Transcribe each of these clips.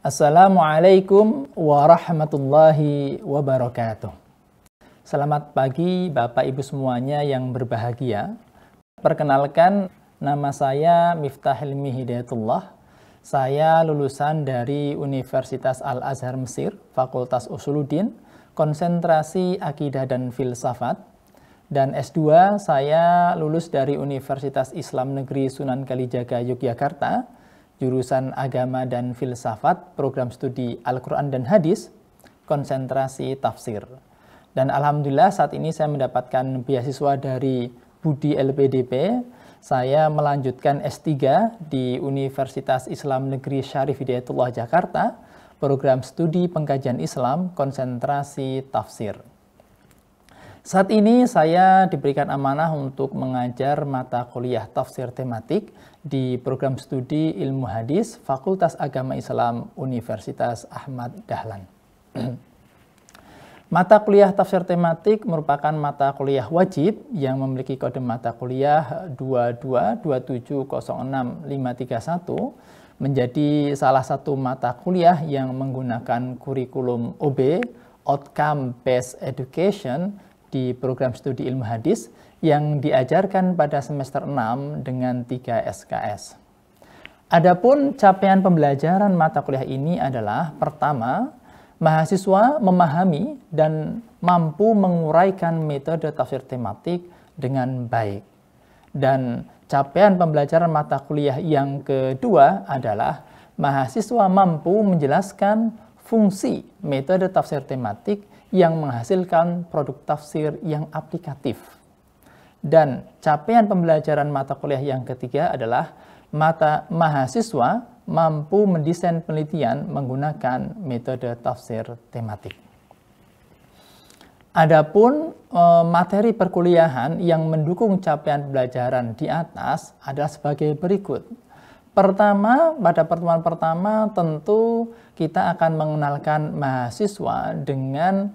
Assalamualaikum warahmatullahi wabarakatuh. Selamat pagi Bapak Ibu semuanya yang berbahagia. Perkenalkan, nama saya Miftah Hilmi Hidayatullah. Saya lulusan dari Universitas Al-Azhar Mesir, Fakultas Usuluddin, konsentrasi Akidah dan Filsafat. Dan S2 saya lulus dari Universitas Islam Negeri Sunan Kalijaga, Yogyakarta, jurusan Agama dan Filsafat, program studi Al-Quran dan Hadis, konsentrasi Tafsir. Dan Alhamdulillah saat ini saya mendapatkan beasiswa dari Budi LPDP. Saya melanjutkan S3 di Universitas Islam Negeri Syarif Hidayatullah Jakarta, program studi Pengkajian Islam, konsentrasi Tafsir. Saat ini saya diberikan amanah untuk mengajar mata kuliah tafsir tematik di program studi Ilmu Hadis Fakultas Agama Islam Universitas Ahmad Dahlan. Mata kuliah tafsir tematik merupakan mata kuliah wajib yang memiliki kode mata kuliah 222706531, menjadi salah satu mata kuliah yang menggunakan kurikulum OB, Outcome Based Education, di program studi ilmu hadis yang diajarkan pada semester 6 dengan 3 SKS. Adapun capaian pembelajaran mata kuliah ini adalah: pertama, mahasiswa memahami dan mampu menguraikan metode tafsir tematik dengan baik. Dan capaian pembelajaran mata kuliah yang kedua adalah mahasiswa mampu menjelaskan fungsi metode tafsir tematik yang menghasilkan produk tafsir yang aplikatif. Dan capaian pembelajaran mata kuliah yang ketiga adalah mahasiswa mampu mendesain penelitian menggunakan metode tafsir tematik. Adapun materi perkuliahan yang mendukung capaian pembelajaran di atas adalah sebagai berikut. Pertama, pada pertemuan pertama tentu kita akan mengenalkan mahasiswa dengan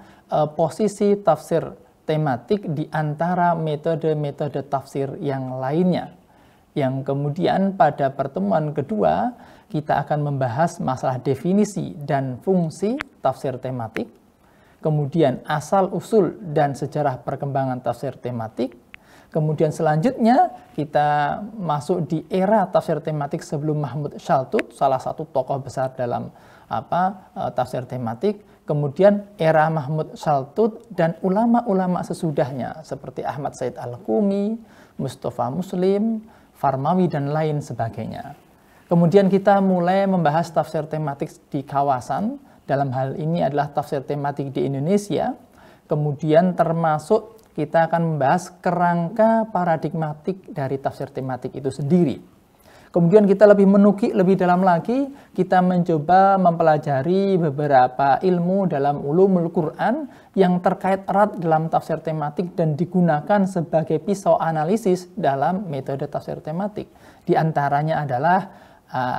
posisi tafsir tematik di antara metode-metode tafsir yang lainnya. Yang kemudian pada pertemuan kedua, kita akan membahas masalah definisi dan fungsi tafsir tematik, kemudian asal-usul dan sejarah perkembangan tafsir tematik. Kemudian selanjutnya kita masuk di era tafsir tematik sebelum Mahmud Shaltut, salah satu tokoh besar dalam tafsir tematik. Kemudian era Mahmud Shaltut dan ulama-ulama sesudahnya seperti Ahmad Said Al-Qumi, Mustafa Muslim, Farmawi dan lain sebagainya. Kemudian kita mulai membahas tafsir tematik di kawasan, dalam hal ini adalah tafsir tematik di Indonesia. Kemudian termasuk kita akan membahas kerangka paradigmatik dari tafsir tematik itu sendiri. Kemudian kita lebih menukik lebih dalam lagi, kita mencoba mempelajari beberapa ilmu dalam ulumul Quran yang terkait erat dalam tafsir tematik dan digunakan sebagai pisau analisis dalam metode tafsir tematik. Di antaranya adalah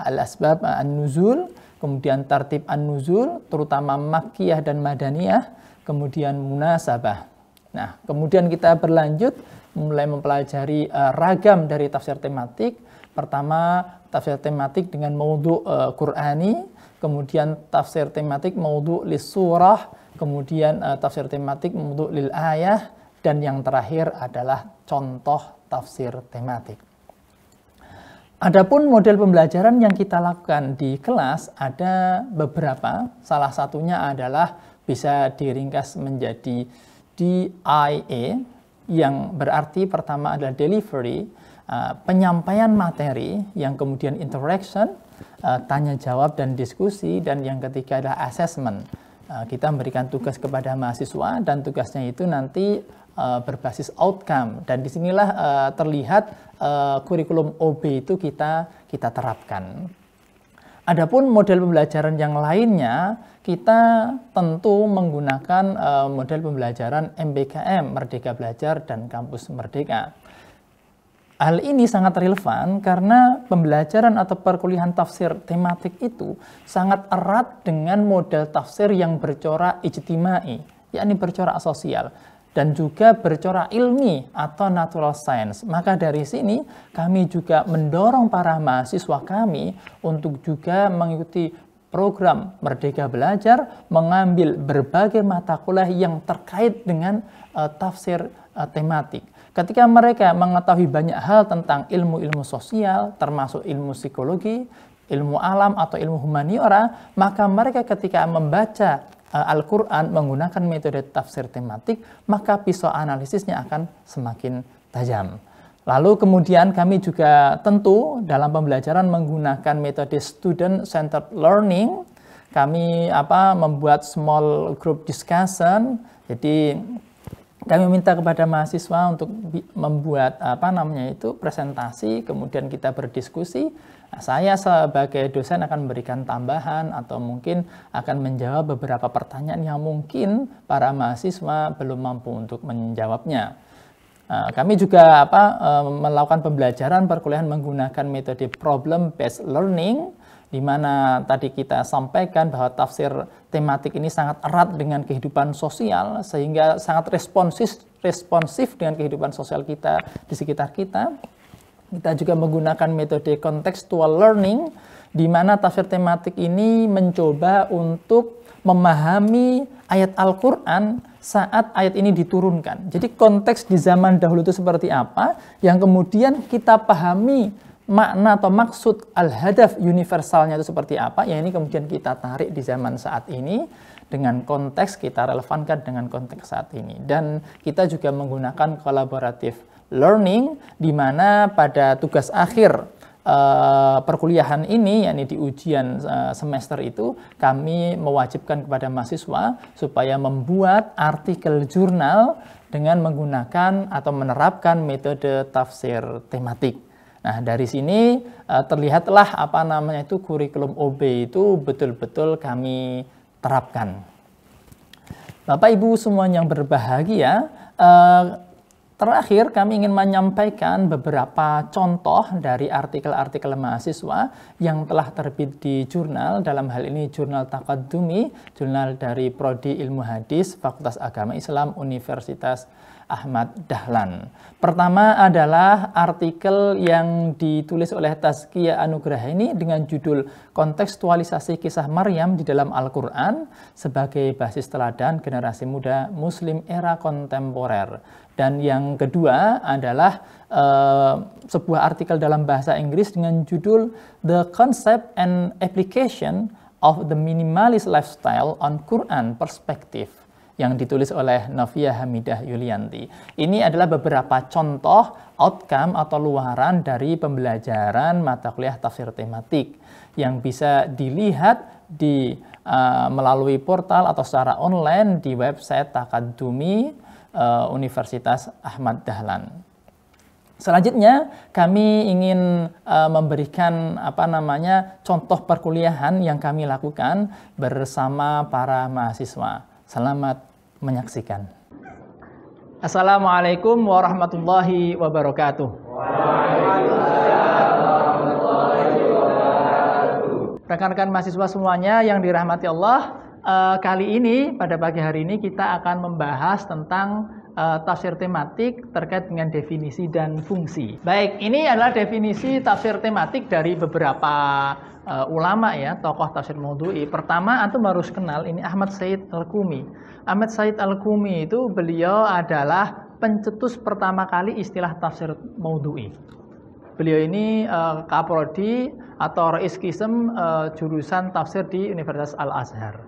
al-asbab an-nuzul, kemudian tartib an-nuzul, terutama makkiyah dan madaniyah, kemudian munasabah. Nah, kemudian kita berlanjut mulai mempelajari ragam dari tafsir tematik. Pertama, tafsir tematik dengan maudhu' Qur'ani, kemudian tafsir tematik maudhu' lis surah, kemudian tafsir tematik maudhu' lil ayah, dan yang terakhir adalah contoh tafsir tematik. Adapun model pembelajaran yang kita lakukan di kelas ada beberapa, salah satunya adalah bisa diringkas menjadi DIA, yang berarti pertama adalah delivery, penyampaian materi, yang kemudian interaction, tanya jawab dan diskusi, dan yang ketiga adalah assessment. Kita memberikan tugas kepada mahasiswa dan tugasnya itu nanti berbasis outcome, dan disinilah terlihat kurikulum OB itu kita terapkan. Adapun model pembelajaran yang lainnya, kita tentu menggunakan model pembelajaran MBKM, Merdeka Belajar dan Kampus Merdeka. Hal ini sangat relevan karena pembelajaran atau perkuliahan tafsir tematik itu sangat erat dengan model tafsir yang bercorak ijtimai, yakni bercorak sosial, dan juga bercorak ilmi atau natural science. Maka dari sini kami juga mendorong para mahasiswa kami untuk juga mengikuti program Merdeka Belajar mengambil berbagai mata kuliah yang terkait dengan tafsir tematik. Ketika mereka mengetahui banyak hal tentang ilmu-ilmu sosial, termasuk ilmu psikologi, ilmu alam atau ilmu humaniora, maka mereka ketika membaca Al-Quran menggunakan metode tafsir tematik, maka pisau analisisnya akan semakin tajam. Lalu kemudian kami juga tentu dalam pembelajaran menggunakan metode student-centered learning. Kami membuat small group discussion. Jadi kami minta kepada mahasiswa untuk membuat presentasi, kemudian kita berdiskusi. Nah, saya sebagai dosen akan memberikan tambahan atau mungkin akan menjawab beberapa pertanyaan yang mungkin para mahasiswa belum mampu untuk menjawabnya. Kami juga melakukan pembelajaran perkuliahan menggunakan metode problem based learning, di mana tadi kita sampaikan bahwa tafsir tematik ini sangat erat dengan kehidupan sosial sehingga sangat responsif dengan kehidupan sosial kita di sekitar kita. Kita juga menggunakan metode contextual learning, di mana tafsir tematik ini mencoba untuk memahami ayat Al-Quran saat ayat ini diturunkan. Jadi konteks di zaman dahulu itu seperti apa, yang kemudian kita pahami makna atau maksud al-hadaf universalnya itu seperti apa, yang ini kemudian kita tarik di zaman saat ini dengan konteks, kita relevankan dengan konteks saat ini. Dan kita juga menggunakan collaborative learning, di mana pada tugas akhir perkuliahan ini, yakni di ujian semester itu, kami mewajibkan kepada mahasiswa supaya membuat artikel jurnal dengan menggunakan atau menerapkan metode tafsir tematik. Nah, dari sini terlihatlah kurikulum OB itu betul-betul kami terapkan. Bapak Ibu semua yang berbahagia, terakhir, kami ingin menyampaikan beberapa contoh dari artikel-artikel mahasiswa yang telah terbit di jurnal, dalam hal ini Jurnal Taqaddumi, jurnal dari Prodi Ilmu Hadis, Fakultas Agama Islam, Universitas Ahmad Dahlan. Pertama adalah artikel yang ditulis oleh Tazkiyah Anugraheni dengan judul Kontekstualisasi Kisah Maryam di dalam Al-Quran sebagai basis teladan generasi muda Muslim era kontemporer. Dan yang kedua adalah sebuah artikel dalam bahasa Inggris dengan judul The Concept and Application of the Minimalist Lifestyle on Quran Perspective, yang ditulis oleh Novia Hamidah Yulianti. Ini adalah beberapa contoh outcome atau luaran dari pembelajaran mata kuliah tafsir tematik yang bisa dilihat melalui portal atau secara online di website Taqaddumi Universitas Ahmad Dahlan. Selanjutnya kami ingin memberikan contoh perkuliahan yang kami lakukan bersama para mahasiswa. Selamat menyaksikan. Assalamualaikum warahmatullahi wabarakatuh. Rekan-rekan mahasiswa semuanya yang dirahmati Allah, kali ini pada pagi hari ini kita akan membahas tentang tafsir tematik terkait dengan definisi dan fungsi. Baik, ini adalah definisi tafsir tematik dari beberapa ulama ya, tokoh tafsir maudhu'i. Pertama, antum harus kenal ini Ahmad Said Al-Qumi. Ahmad Said Al-Qumi itu beliau adalah pencetus pertama kali istilah tafsir maudhu'i. Beliau ini kaprodi atau rais qism jurusan tafsir di Universitas Al-Azhar.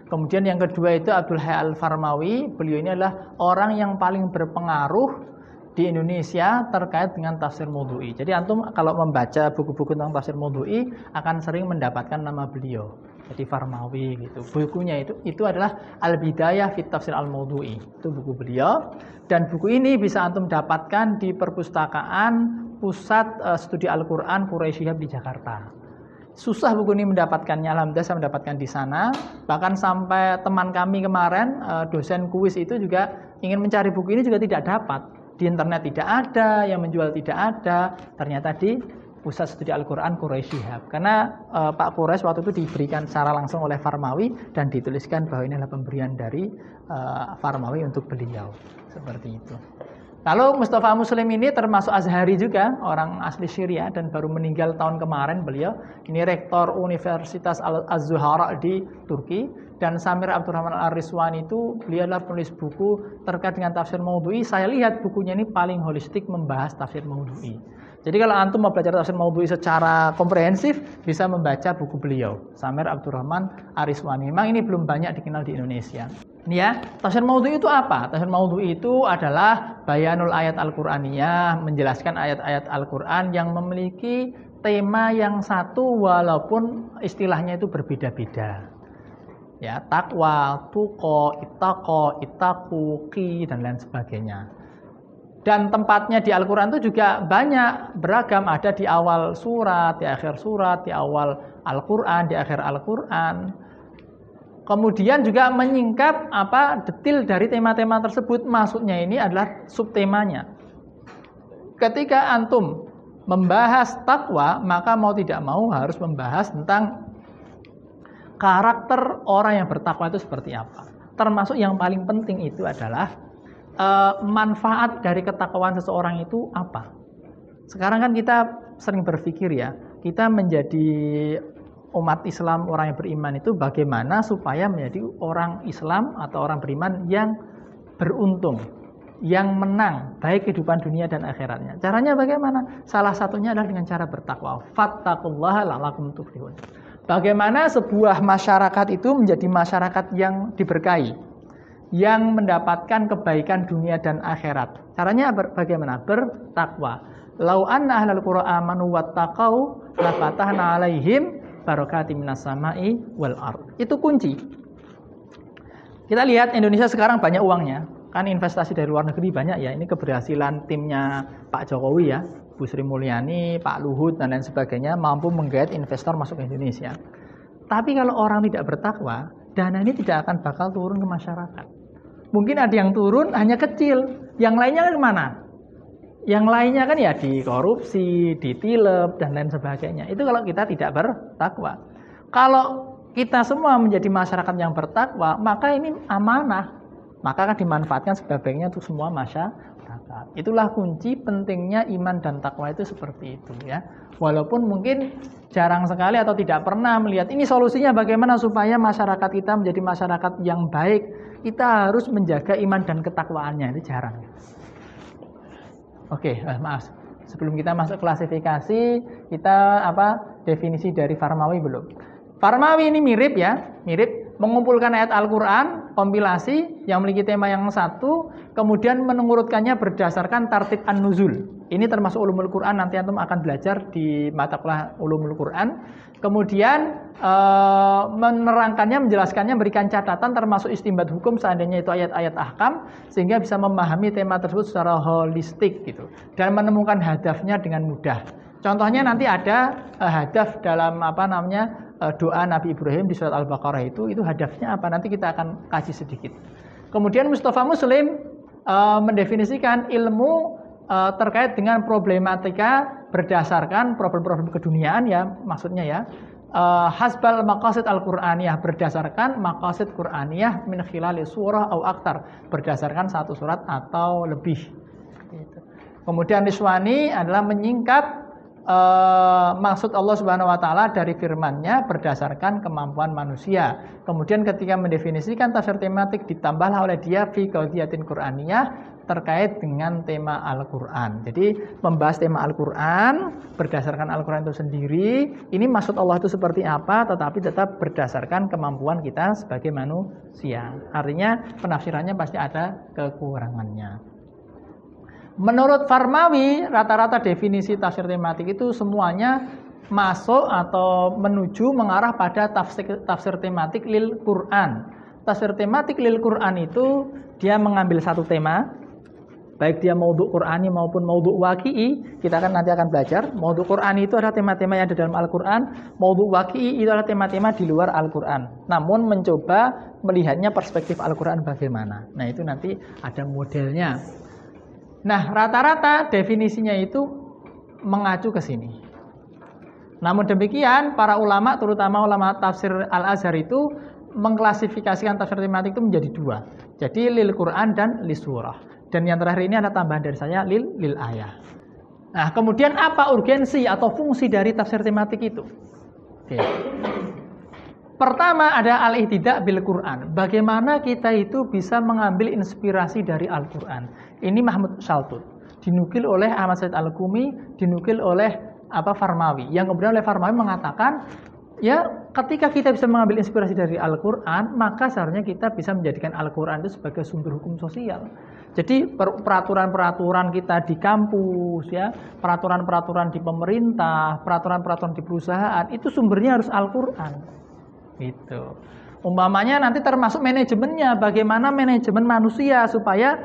Kemudian yang kedua itu Abdul Hayy Al-Farmawi. Beliau ini adalah orang yang paling berpengaruh di Indonesia terkait dengan tafsir maudhu'i. Jadi antum kalau membaca buku-buku tentang tafsir maudhu'i akan sering mendapatkan nama beliau. Jadi Farmawi gitu. Bukunya itu adalah Al-Bidayah fit Tafsir Al-Maudhu'i. Itu buku beliau, dan buku ini bisa antum dapatkan di perpustakaan Pusat Studi Al-Qur'an Quraisy Shihab di Jakarta. Susah buku ini mendapatkannya, alhamdulillah saya mendapatkan di sana. Bahkan sampai teman kami kemarin, dosen kuis itu juga ingin mencari buku ini juga tidak dapat. Di internet tidak ada, yang menjual tidak ada. Ternyata di Pusat Studi Al-Qur'an Quraisy Shihab. Karena Pak Quraisy waktu itu diberikan secara langsung oleh Farmawi dan dituliskan bahwa ini adalah pemberian dari Farmawi untuk beliau. Seperti itu. Lalu Mustafa Muslim ini termasuk Azhari juga, orang asli Syria dan baru meninggal tahun kemarin beliau. Ini rektor Universitas Az-Zuhara di Turki. Dan Samir Abdurrahman Ar-Rizwani itu beliau adalah penulis buku terkait dengan tafsir maudhu'i. Saya lihat bukunya ini paling holistik membahas tafsir maudhu'i. Jadi kalau antum mau belajar tafsir maudhu'i secara komprehensif, bisa membaca buku beliau, Samir Abdurrahman Ar-Rizwani. Memang ini belum banyak dikenal di Indonesia. Ini ya, tafsir maudhu'i itu apa? Tafsir maudhu'i itu adalah bayanul ayat Al-Qur'aniyah, menjelaskan ayat-ayat Al-Qur'an yang memiliki tema yang satu walaupun istilahnya itu berbeda-beda. Ya, takwa, tuqo, ittaqo, ittaqu, qi dan lain sebagainya. Dan tempatnya di Al-Qur'an itu juga banyak, beragam, ada di awal surat, di akhir surat, di awal Al-Qur'an, di akhir Al-Qur'an. Kemudian juga menyingkap detail dari tema-tema tersebut, maksudnya ini adalah subtemanya. Ketika antum membahas takwa, maka mau tidak mau harus membahas tentang karakter orang yang bertakwa itu seperti apa. Termasuk yang paling penting itu adalah manfaat dari ketakwaan seseorang itu apa. Sekarang kan kita sering berpikir ya, kita menjadi umat Islam, orang yang beriman itu bagaimana supaya menjadi orang Islam atau orang beriman yang beruntung, yang menang baik kehidupan dunia dan akhiratnya. Caranya bagaimana? Salah satunya adalah dengan cara bertakwa. Fattaqullaha la'allakum tuflihun. Bagaimana sebuah masyarakat itu menjadi masyarakat yang diberkahi, yang mendapatkan kebaikan dunia dan akhirat. Caranya bagaimana? Bertakwa. Lau anna ahlal qura amanu wattaqau la fatahna 'alaihim barakatim minas sama'i wal ard. Itu kunci. Kita lihat Indonesia sekarang banyak uangnya. Kan investasi dari luar negeri banyak ya. Ini keberhasilan timnya Pak Jokowi ya. Bu Sri Mulyani, Pak Luhut, dan lain sebagainya mampu menggait investor masuk ke Indonesia. Tapi kalau orang tidak bertakwa, dana ini tidak akan bakal turun ke masyarakat. Mungkin ada yang turun hanya kecil, yang lainnya kan kemana? Yang lainnya kan ya dikorupsi, ditilep, dan lain sebagainya. Itu kalau kita tidak bertakwa. Kalau kita semua menjadi masyarakat yang bertakwa, maka ini amanah. Maka akan dimanfaatkan sebaik-baiknya untuk semua masyarakat. Itulah kunci pentingnya iman dan takwa itu seperti itu ya. Walaupun mungkin jarang sekali atau tidak pernah melihat ini solusinya bagaimana supaya masyarakat kita menjadi masyarakat yang baik. Kita harus menjaga iman dan ketakwaannya, itu jarang. Oke, maaf. Sebelum kita masuk klasifikasi, kita definisi dari Farmawi belum? Farmawi ini mirip ya, mirip mengumpulkan ayat Al-Qur'an, kompilasi yang memiliki tema yang satu, kemudian mengurutkannya berdasarkan tartib an-nuzul. Ini termasuk ulumul Qur'an, nanti antum akan belajar di mata kuliah ulumul Qur'an. Kemudian menerangkannya, menjelaskannya, memberikan catatan termasuk istinbat hukum seandainya itu ayat-ayat ahkam, sehingga bisa memahami tema tersebut secara holistik gitu, dan menemukan hadafnya dengan mudah. Contohnya nanti ada hadaf dalam doa Nabi Ibrahim di surat Al-Baqarah itu hadafnya apa? Nanti kita akan kaji sedikit. Kemudian Mustafa Muslim mendefinisikan ilmu terkait dengan problematika berdasarkan problem-problem keduniaan ya, maksudnya ya. Hasbal maqasid al-Qur'aniyah, berdasarkan maqasid Qur'aniyah min khilali surah atau aktar, berdasarkan satu surat atau lebih. Kemudian Rizwani adalah menyingkap maksud Allah Subhanahu wa taala dari firman-Nya berdasarkan kemampuan manusia. Kemudian ketika mendefinisikan tafsir tematik ditambahlah oleh dia fi qadhiyatin Qur'aniyah terkait dengan tema Al-Qur'an. Jadi membahas tema Al-Qur'an berdasarkan Al-Qur'an itu sendiri, ini maksud Allah itu seperti apa, tetapi tetap berdasarkan kemampuan kita sebagai manusia. Artinya penafsirannya pasti ada kekurangannya. Menurut Farmawi, rata-rata definisi tafsir tematik itu semuanya masuk atau menuju mengarah pada tafsir tematik lil Quran. Tafsir tematik lil Quran itu dia mengambil satu tema, baik dia maudhu' Qur'ani maupun maudhu' waqi'i. Kita kan nanti akan belajar. Maudhu' Qur'ani itu adalah tema-tema yang ada dalam Al-Qur'an, maudhu' waqi'i itu adalah tema-tema di luar Al-Qur'an. Namun mencoba melihatnya perspektif Al-Qur'an bagaimana. Nah, itu nanti ada modelnya. Nah, rata-rata definisinya itu mengacu ke sini. Namun demikian, para ulama, terutama ulama tafsir Al-Azhar itu mengklasifikasikan tafsir tematik itu menjadi dua. Jadi lil Quran dan lis surah. Dan yang terakhir ini ada tambahan dari saya lil ayah. Nah, kemudian apa urgensi atau fungsi dari tafsir tematik itu? Oke. Pertama ada al-ihtidak bil Quran. Bagaimana kita itu bisa mengambil inspirasi dari Al-Quran. Ini Mahmud Shaltut. Dinukil oleh Ahmad Said Al-Qumi, dinukil oleh Farmawi. Yang kemudian oleh Farmawi mengatakan, ya ketika kita bisa mengambil inspirasi dari Al-Quran, maka seharusnya kita bisa menjadikan Al-Quran itu sebagai sumber hukum sosial. Jadi peraturan-peraturan kita di kampus, ya, peraturan-peraturan di pemerintah, peraturan-peraturan di perusahaan, itu sumbernya harus Al-Quran. Gitu. Umpamanya nanti termasuk manajemennya, bagaimana manajemen manusia supaya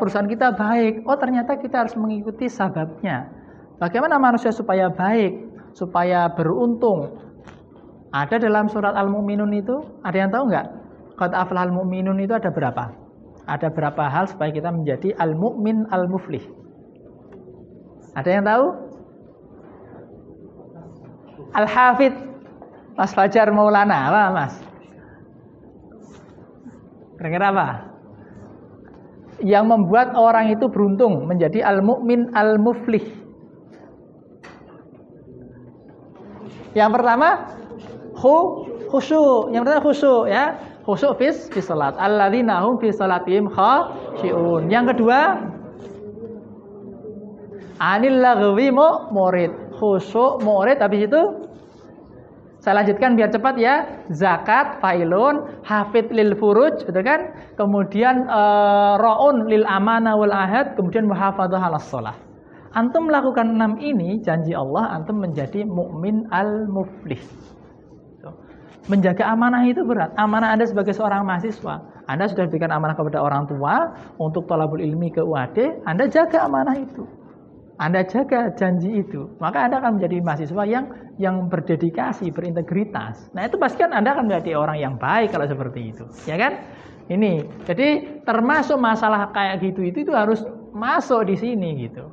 perusahaan kita baik. Oh ternyata kita harus mengikuti sababnya. Bagaimana manusia supaya baik, supaya beruntung. Ada dalam surat Al-Mu'minun itu, ada yang tahu nggak? Qad aflahal mu'minun itu ada berapa? Ada berapa hal supaya kita menjadi al-mu'min al-muflih? Ada yang tahu? Al-Hafidh Mas Fajar Maulana, apa Mas? Kira-kira apa? Yang membuat orang itu beruntung menjadi al-mu'min al-muflih. Yang pertama khusyuk. Yang pertama khusyuk, ya. Khusyuk fi salat. Alladzina hum fi salatihim khashi'un. Yang kedua anil laghwi murid. Khusyuk murid, habis itu saya lanjutkan biar cepat ya. Zakat failun, hafid lil furuj, betul kan? Kemudian raun lil amanah wal ahad, kemudian muhafadzah 'alas shalah. Antum melakukan 6 ini, janji Allah antum menjadi mukmin al-muflih. Menjaga amanah itu berat. Amanah Anda sebagai seorang mahasiswa, Anda sudah berikan amanah kepada orang tua untuk thalabul ilmi ke UAD, Anda jaga amanah itu. Anda jaga janji itu, maka Anda akan menjadi mahasiswa yang berdedikasi, berintegritas. Nah, itu pasti kan Anda akan menjadi orang yang baik kalau seperti itu, ya kan? Ini, jadi termasuk masalah kayak gitu itu harus masuk di sini gitu.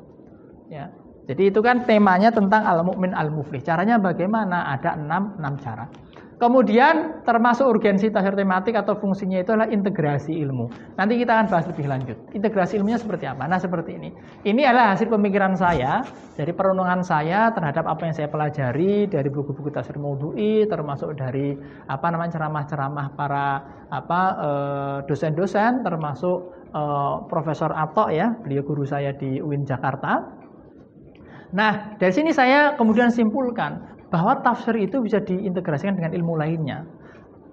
Ya. Jadi itu kan temanya tentang al-mu'min al-muflih. Caranya bagaimana? Ada 6 cara. Kemudian termasuk urgensi tafsir tematik atau fungsinya itu adalah integrasi ilmu. Nanti kita akan bahas lebih lanjut. Integrasi ilmunya seperti apa? Nah, seperti ini. Ini adalah hasil pemikiran saya, dari perenungan saya terhadap apa yang saya pelajari dari buku-buku tafsir maudhu'i, termasuk dari ceramah-ceramah para dosen-dosen, termasuk Profesor Atok, ya, beliau guru saya di UIN Jakarta. Nah, dari sini saya kemudian simpulkan bahwa tafsir itu bisa diintegrasikan dengan ilmu lainnya.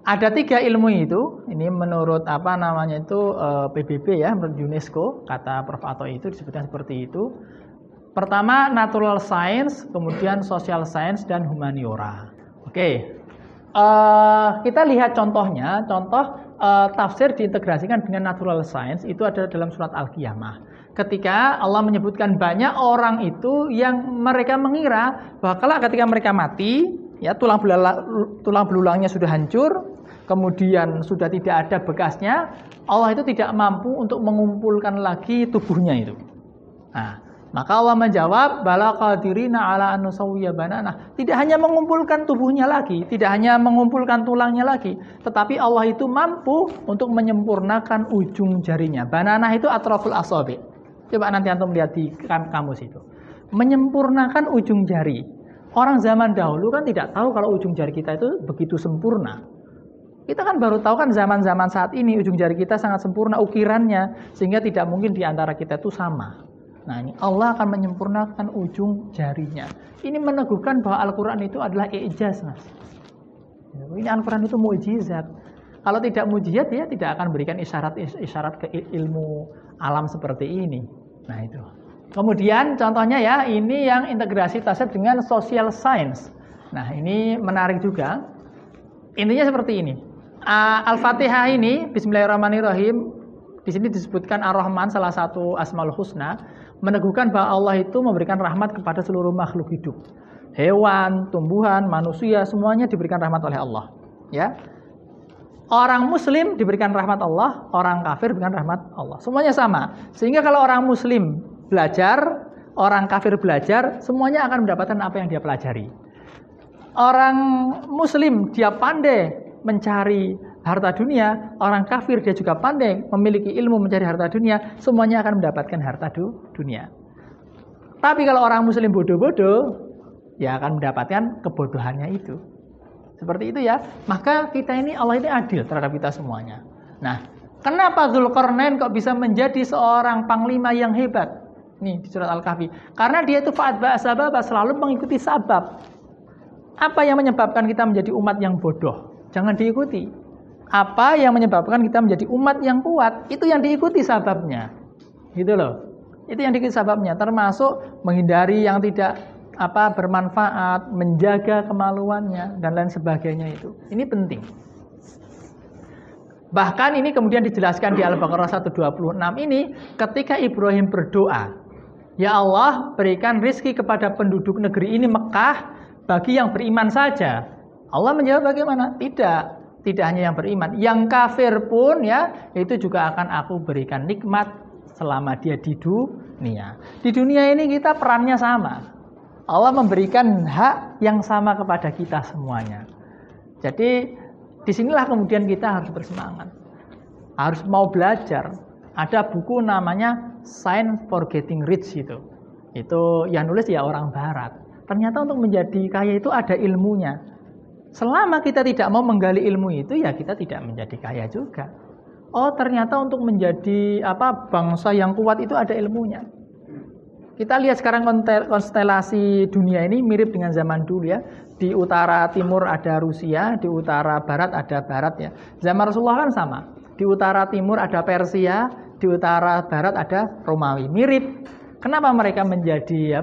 Ada 3 ilmu itu, ini menurut PBB, ya, menurut UNESCO, kata Prof. Ato itu disebutkan seperti itu. Pertama, natural science, kemudian social science, dan humaniora. Oke, kita lihat contohnya. Contoh tafsir diintegrasikan dengan natural science itu ada dalam surat Al-Qiyamah. Ketika Allah menyebutkan banyak orang itu yang mereka mengira bahwa ketika mereka mati, ya, tulang belulangnya sudah hancur, kemudian sudah tidak ada bekasnya, Allah itu tidak mampu untuk mengumpulkan lagi tubuhnya itu. Nah, maka Allah menjawab, bala qadirina ala an nusawwiya banana. Tidak hanya mengumpulkan tubuhnya lagi, tidak hanya mengumpulkan tulangnya lagi, tetapi Allah itu mampu untuk menyempurnakan ujung jarinya. Banana itu atraful asabi. Coba nanti antum lihat di kamus itu. Menyempurnakan ujung jari. Orang zaman dahulu kan tidak tahu kalau ujung jari kita itu begitu sempurna. Kita kan baru tahu kan zaman-zaman saat ini ujung jari kita sangat sempurna ukirannya, sehingga tidak mungkin di antara kita itu sama. Nah, ini Allah akan menyempurnakan ujung jarinya. Ini meneguhkan bahwa Al-Quran itu adalah i'jaz, Mas. Ini Al-Quran itu mukjizat. Kalau tidak mukjizat, dia tidak akan berikan isyarat ke ilmu alam seperti ini. Nah, itu. Kemudian contohnya, ya, ini yang integrasi tafsir dengan social science. Nah, ini menarik juga. Intinya seperti ini. Al-Fatihah ini, Bismillahirrahmanirrahim, di sini disebutkan Ar-Rahman, salah satu Asmaul Husna, meneguhkan bahwa Allah itu memberikan rahmat kepada seluruh makhluk hidup. Hewan, tumbuhan, manusia, semuanya diberikan rahmat oleh Allah. Ya. Orang muslim diberikan rahmat Allah, orang kafir diberikan rahmat Allah. Semuanya sama. Sehingga kalau orang muslim belajar, orang kafir belajar, semuanya akan mendapatkan apa yang dia pelajari. Orang muslim dia pandai mencari harta dunia, orang kafir dia juga pandai memiliki ilmu mencari harta dunia, semuanya akan mendapatkan harta dunia. Tapi kalau orang muslim bodoh-bodoh, ya akan mendapatkan kebodohannya itu. Seperti itu ya. Maka kita ini, Allah ini adil terhadap kita semuanya. Nah, kenapa Dzulqarnain kok bisa menjadi seorang panglima yang hebat? Nih di surat Al-Kahfi. Karena dia itu fa'atba'a sababa, selalu mengikuti sabab. Apa yang menyebabkan kita menjadi umat yang bodoh? Jangan diikuti. Apa yang menyebabkan kita menjadi umat yang kuat? Itu yang diikuti sababnya. Gitu loh. Itu yang diikuti sababnya. Termasuk menghindari yang tidak bermanfaat, menjaga kemaluannya, dan lain sebagainya itu. Ini penting. Bahkan ini kemudian dijelaskan di Al-Baqarah 126 ini, ketika Ibrahim berdoa, ya Allah, berikan rizki kepada penduduk negeri ini Mekah bagi yang beriman saja. Allah menjawab bagaimana? Tidak hanya yang beriman, yang kafir pun ya, itu juga akan aku berikan nikmat selama dia di dunia. Di dunia ini kita perannya sama. Allah memberikan hak yang sama kepada kita semuanya. Jadi disinilah kemudian kita harus bersemangat, harus mau belajar. Ada buku namanya Science for Getting Rich itu yang nulis ya orang Barat. Ternyata untuk menjadi kaya itu ada ilmunya. Selama kita tidak mau menggali ilmu itu, ya kita tidak menjadi kaya juga. Oh, ternyata untuk menjadi bangsa yang kuat itu ada ilmunya. Kita lihat sekarang konstelasi dunia ini mirip dengan zaman dulu ya. Di utara timur ada Rusia, di utara barat ada Barat ya. Zaman Rasulullah kan sama. Di utara timur ada Persia, di utara barat ada Romawi. Mirip. Kenapa mereka menjadi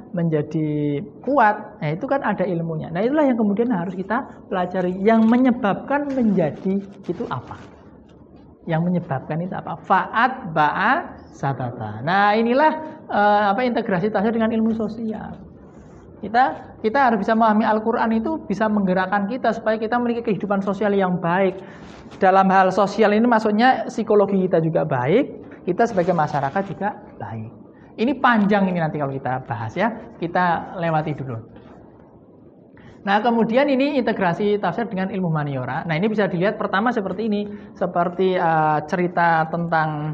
menjadi kuat? Nah, itu kan ada ilmunya. Nah, itulah yang kemudian harus kita pelajari. Yang menyebabkan menjadi itu apa? Yang menyebabkan itu apa? Fa'atba'a sababa. Nah, inilah integrasi tauhid dengan ilmu sosial. Kita harus bisa memahami Al-Qur'an itu bisa menggerakkan kita supaya kita memiliki kehidupan sosial yang baik. Dalam hal sosial ini maksudnya psikologi kita juga baik, kita sebagai masyarakat juga baik. Ini panjang ini nanti kalau kita bahas ya. Kita lewati dulu. Nah, kemudian ini integrasi tafsir dengan ilmu humaniora. Nah, ini bisa dilihat pertama seperti ini. Seperti cerita tentang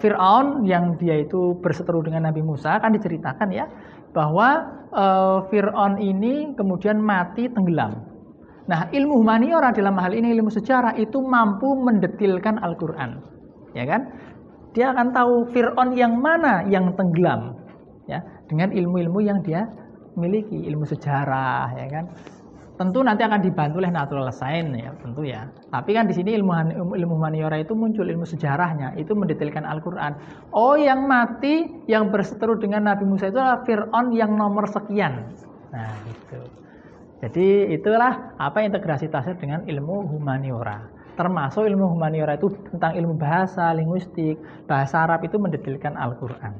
Fir'aun yang dia itu berseteru dengan Nabi Musa. Kan diceritakan ya. Bahwa Fir'aun ini kemudian mati tenggelam. Nah, ilmu humaniora dalam hal ini ilmu sejarah itu mampu mendetilkan Al-Quran. Ya kan? Dia akan tahu Fir'aun yang mana yang tenggelam ya, dengan ilmu-ilmu yang dia miliki, ilmu sejarah ya kan. Tentu nanti akan dibantu oleh natural science ya, tentu ya. Tapi kan di sini ilmu humaniora itu muncul ilmu sejarahnya, itu mendetailkan Al-Qur'an. Oh, yang mati yang berseteru dengan Nabi Musa itu adalah Fir'aun yang nomor sekian. Nah, itu. Jadi itulah integrasi tafsir dengan ilmu humaniora. Termasuk ilmu humaniora itu tentang ilmu bahasa, linguistik, bahasa Arab itu mendetailkan Al-Qur'an.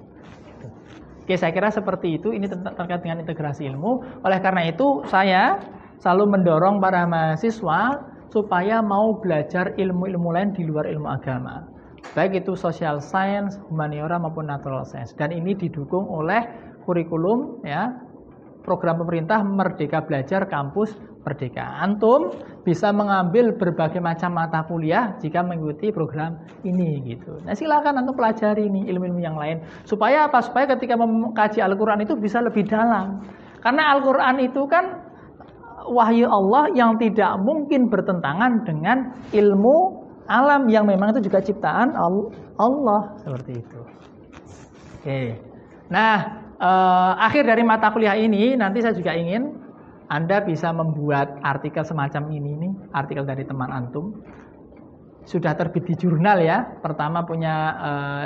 Oke, saya kira seperti itu. Ini terkait dengan integrasi ilmu. Oleh karena itu, saya selalu mendorong para mahasiswa supaya mau belajar ilmu-ilmu lain di luar ilmu agama. Baik itu social science, humaniora maupun natural science. Dan ini didukung oleh kurikulum ya, program pemerintah Merdeka Belajar Kampus Merdeka. Antum bisa mengambil berbagai macam mata kuliah jika mengikuti program ini gitu. Nah, silakan antum pelajari ini ilmu-ilmu yang lain. Supaya apa? Supaya ketika mengkaji Al-Qur'an itu bisa lebih dalam. Karena Al-Qur'an itu kan wahyu Allah yang tidak mungkin bertentangan dengan ilmu alam yang memang itu juga ciptaan Allah seperti itu. Oke. Nah, akhir dari mata kuliah ini nanti saya juga ingin Anda bisa membuat artikel semacam ini nih, artikel dari teman antum. Sudah terbit di jurnal ya. Pertama punya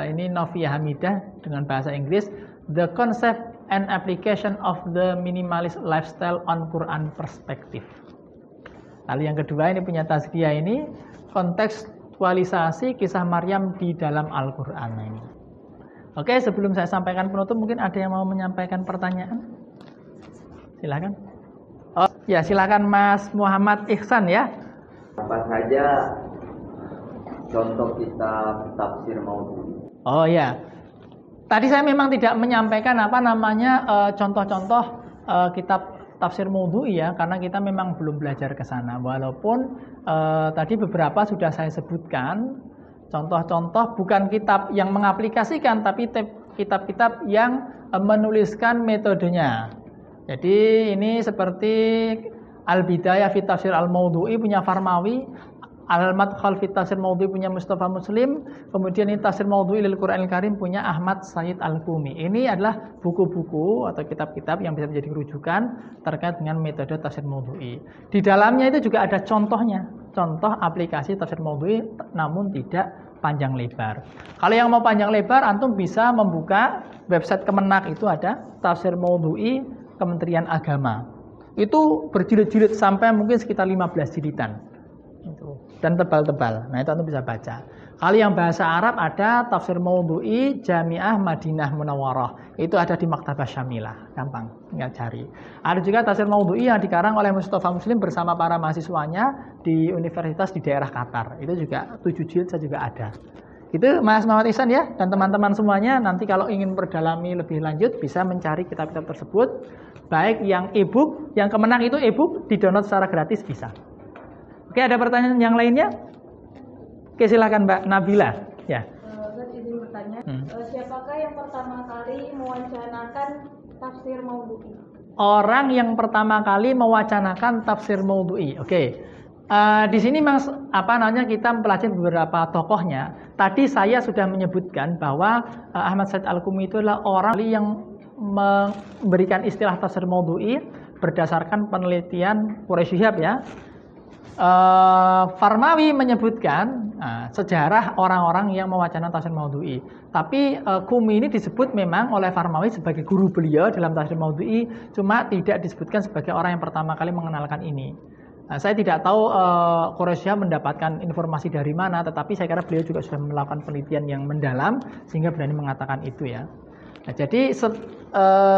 ini Novia Hamidah dengan bahasa Inggris, The Concept and Application of the Minimalist Lifestyle on Quran Perspective. Lalu yang kedua ini punya Tazkiyah ini, kontekstualisasi kisah Maryam di dalam Al-Qur'an ini. Oke, sebelum saya sampaikan penutup, mungkin ada yang mau menyampaikan pertanyaan? Silakan. Oh, ya silakan Mas Muhammad Ihsan ya. Apa saja contoh kitab tafsir Maududi? Oh ya. Tadi saya memang tidak menyampaikan contoh-contoh kitab tafsir maudhu'i ya, karena kita memang belum belajar ke sana. Walaupun tadi beberapa sudah saya sebutkan contoh-contoh, bukan kitab yang mengaplikasikan, tapi kitab-kitab yang menuliskan metodenya. Jadi ini seperti Al-Bidayah fi Tafsir Al-Maudhu'i punya Farmawi, Al-Madkhal fi Tafsir Maudhu'i punya Mustafa Muslim, kemudian ini Tafsir Maudhu'i lil Qur'anil Karim punya Ahmad Sayyid Al-Qumi. Ini adalah buku-buku atau kitab-kitab yang bisa menjadi rujukan terkait dengan metode tafsir maudhu'i. Di dalamnya itu juga ada contohnya, contoh aplikasi tafsir maudhu'i namun tidak panjang lebar. Kalau yang mau panjang lebar, antum bisa membuka website Kemenak, itu ada tafsir maudhu'i Kementerian Agama. Itu berjilid-jilid sampai mungkin sekitar 15 jilidan. Dan tebal-tebal. Nah, itu antum bisa baca. Kalau yang bahasa Arab ada tafsir maudhu'i Jami'ah Madinah Munawwarah. Itu ada di Maktabah Syamilah. Gampang, tinggal cari. Ada juga tafsir maudhu'i yang dikarang oleh Mustafa Muslim bersama para mahasiswanya di universitas di daerah Qatar. Itu juga 7 jilid saya juga ada. Itu Mas Muhammad Ihsan ya, dan teman-teman semuanya nanti kalau ingin berdalami lebih lanjut bisa mencari kitab-kitab tersebut, baik yang e-book, yang Kemenang itu e-book di-download secara gratis bisa. Oke, ada pertanyaan yang lainnya? Oke, silakan Mbak Nabila. Ya. Saya izin bertanya, siapakah yang pertama kali mewacanakan tafsir maudhu'i? Orang yang pertama kali mewacanakan tafsir maudhu'i. Oke. Di sini Mas kita mempelajari beberapa tokohnya. Tadi saya sudah menyebutkan bahwa Ahmad Sayyid Al-Qumi itu adalah orang yang memberikan istilah tafsir maudhu'i berdasarkan penelitian Quraisy Shihab ya. Farmawi menyebutkan sejarah orang-orang yang mewacanakan tafsir maudhu'i. Tapi Qumi ini disebut memang oleh Farmawi sebagai guru beliau dalam tafsir maudhu'i, cuma tidak disebutkan sebagai orang yang pertama kali mengenalkan ini. Saya tidak tahu Quraisy mendapatkan informasi dari mana, tetapi saya kira beliau juga sudah melakukan penelitian yang mendalam sehingga berani mengatakan itu ya. Nah, jadi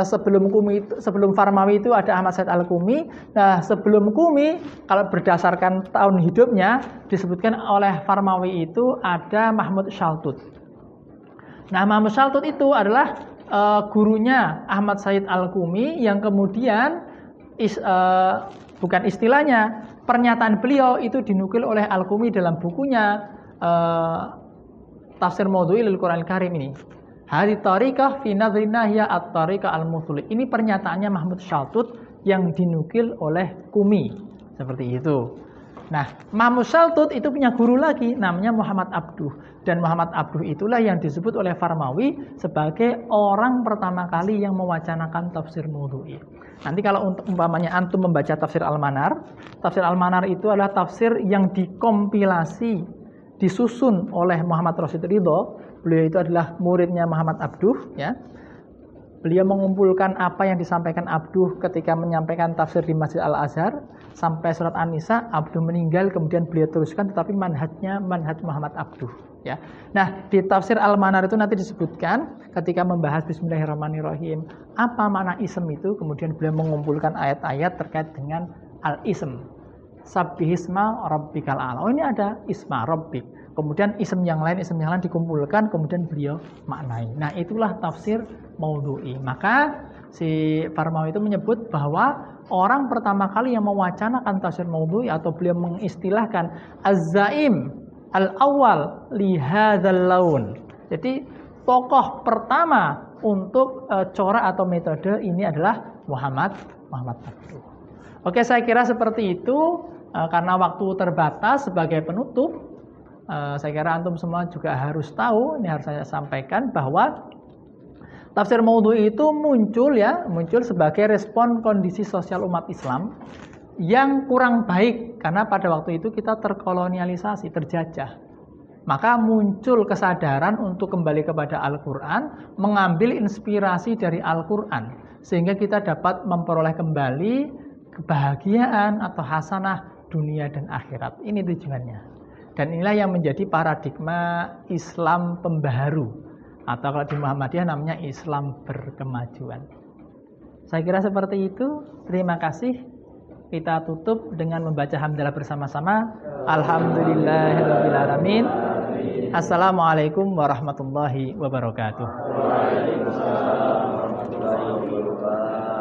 sebelum Farmawi itu ada Ahmad Sayyid Al-Qumi. Nah, sebelum Qumi kalau berdasarkan tahun hidupnya disebutkan oleh Farmawi itu ada Mahmud Shaltut. Nah, Mahmud Shaltut itu adalah gurunya Ahmad Sayyid Al-Qumi yang kemudian bukan istilahnya, pernyataan beliau itu dinukil oleh Al-Qumi dalam bukunya Tafsir Maudhu'i lil Qur'anil Karim ini. Hadhi tariqah fi nadhrina hiya at-tariqah al-muthli. Ini pernyataannya Mahmud Shaltut yang dinukil oleh Qumi. Seperti itu. Nah, Mahmud Shaltut itu punya guru lagi namanya Muhammad Abduh, dan Muhammad Abduh itulah yang disebut oleh Farmawi sebagai orang pertama kali yang mewacanakan tafsir maudhu'i. Nanti kalau untuk umpamanya antum membaca tafsir Al-Manar itu adalah tafsir yang dikompilasi, disusun oleh Muhammad Rasyid Ridho. Beliau itu adalah muridnya Muhammad Abduh ya. Beliau mengumpulkan apa yang disampaikan Abduh ketika menyampaikan tafsir di Masjid Al-Azhar sampai surat An-Nisa. Abduh meninggal, kemudian beliau teruskan, tetapi manhajnya manhaj Muhammad Abduh ya. Nah, di tafsir Al-Manar itu nanti disebutkan ketika membahas Bismillahirrahmanirrahim apa makna ism itu, kemudian beliau mengumpulkan ayat-ayat terkait dengan al-ism. Sabbihisma rabbikal a'la. Oh, ini ada isma rabbik. Kemudian ism yang lain dikumpulkan, kemudian beliau maknai. Nah, itulah tafsir maudhu'i. Maka si Farmawi itu menyebut bahwa orang pertama kali yang mewacanakan tafsir maudhu'i atau beliau mengistilahkan az-zaim al-awwal li hadzal laun. Jadi tokoh pertama untuk corak atau metode ini adalah Muhammad Abduh. Oke, saya kira seperti itu. Karena waktu terbatas, sebagai penutup, saya kira antum semua juga harus tahu, ini harus saya sampaikan, bahwa tafsir maudhu'i itu muncul sebagai respon kondisi sosial umat Islam yang kurang baik, karena pada waktu itu kita terkolonialisasi, terjajah. Maka muncul kesadaran untuk kembali kepada Al-Quran, mengambil inspirasi dari Al-Quran, sehingga kita dapat memperoleh kembali kebahagiaan atau hasanah dunia dan akhirat. Ini tujuannya. Dan inilah yang menjadi paradigma Islam pembaharu, atau kalau di Muhammadiyah namanya Islam berkemajuan. Saya kira seperti itu. Terima kasih. Kita tutup dengan membaca hamdalah bersama-sama. Alhamdulillahirabbil alamin. Assalamualaikum warahmatullahi wabarakatuh. Waalaikumsalam warahmatullahi wabarakatuh.